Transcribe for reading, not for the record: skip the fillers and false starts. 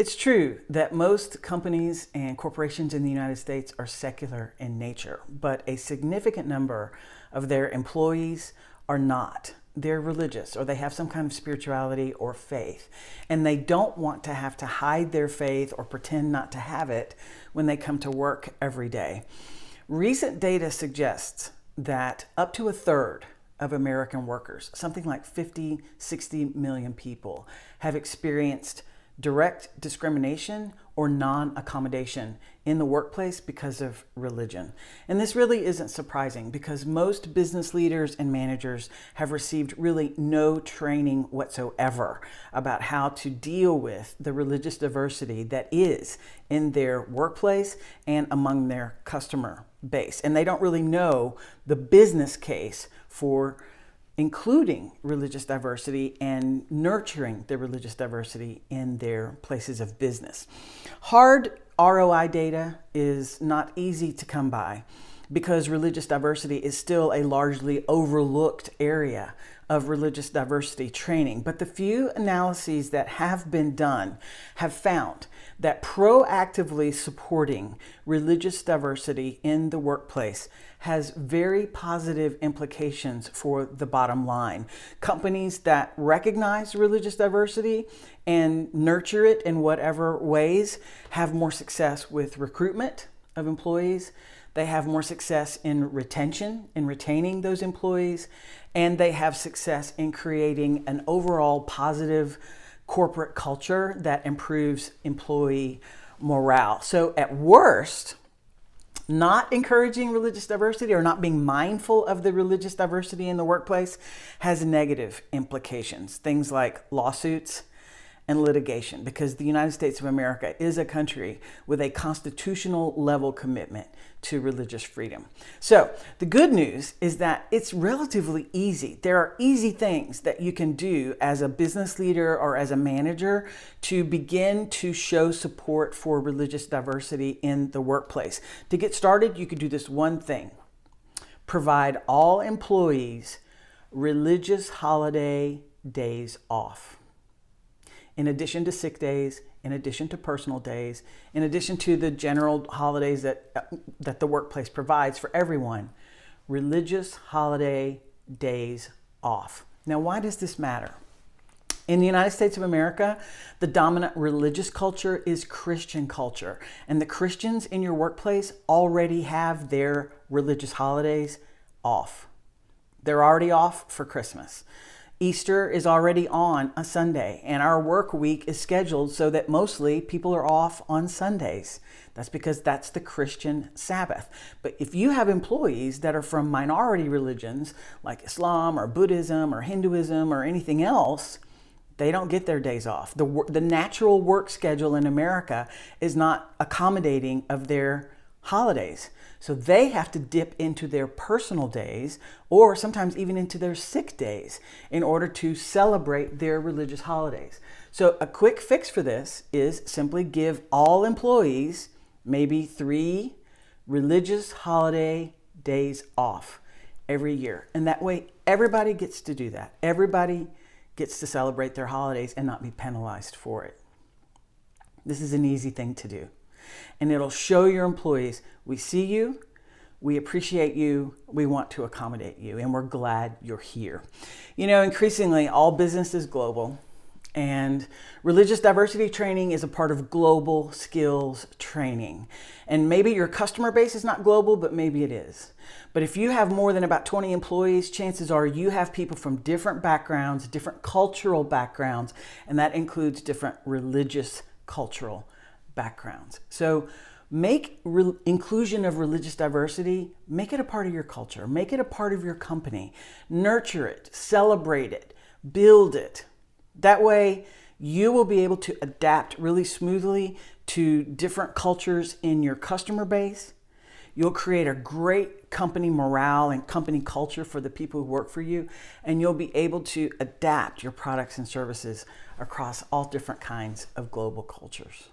It's true that most companies and corporations in the United States are secular in nature, but a significant number of their employees are not. They're religious, or they have some kind of spirituality or faith, and they don't want to have to hide their faith or pretend not to have it when they come to work every day. Recent data suggests that up to a third of American workers, something like 50, 60 million people, have experienced direct discrimination or non-accommodation in the workplace because of religion. And this really isn't surprising because most business leaders and managers have received really no training whatsoever about how to deal with the religious diversity that is in their workplace and among their customer base. And they don't really know the business case for including religious diversity and nurturing the religious diversity in their places of business. Hard ROI data is not easy to come by because religious diversity is still a largely overlooked area of religious diversity training. But the few analyses that have been done have found that proactively supporting religious diversity in the workplace has very positive implications for the bottom line. Companies that recognize religious diversity and nurture it in whatever ways have more success with recruitment of employees. They have more success in retention, in retaining those employees, and they have success in creating an overall positive corporate culture that improves employee morale. So at worst, not encouraging religious diversity or not being mindful of the religious diversity in the workplace has negative implications. Things like lawsuits and litigation, because the United States of America is a country with a constitutional level commitment to religious freedom. So the good news is that it's relatively easy. There are easy things that you can do as a business leader or as a manager to begin to show support for religious diversity in the workplace. To get started, you could do this one thing: provide all employees religious holiday days off. In addition to sick days, in addition to personal days, in addition to the general holidays that the workplace provides for everyone, religious holiday days off. Now, why does this matter? In the United States of America, the dominant religious culture is Christian culture, and the Christians in your workplace already have their religious holidays off. They're already off for Christmas. Easter is already on a Sunday, and our work week is scheduled so that mostly people are off on Sundays. That's because that's the Christian Sabbath. But if you have employees that are from minority religions like Islam or Buddhism or Hinduism or anything else, they don't get their days off. The natural work schedule in America is not accommodating of their holidays. So they have to dip into their personal days or sometimes even into their sick days in order to celebrate their religious holidays. So a quick fix for this is simply give all employees maybe 3 religious holiday days off every year. And that way everybody gets to do that. Everybody gets to celebrate their holidays and not be penalized for it. This is an easy thing to do. And it'll show your employees, we see you, we appreciate you, we want to accommodate you, and we're glad you're here. You know, increasingly, all business is global, and religious diversity training is a part of global skills training. And maybe your customer base is not global, but maybe it is. But if you have more than about 20 employees, chances are you have people from different backgrounds, different cultural backgrounds, and that includes different religious cultural backgrounds. So make inclusion of religious diversity, make it a part of your culture, make it a part of your company, nurture it, celebrate it, build it. That way you will be able to adapt really smoothly to different cultures in your customer base. You'll create a great company morale and company culture for the people who work for you, and you'll be able to adapt your products and services across all different kinds of global cultures.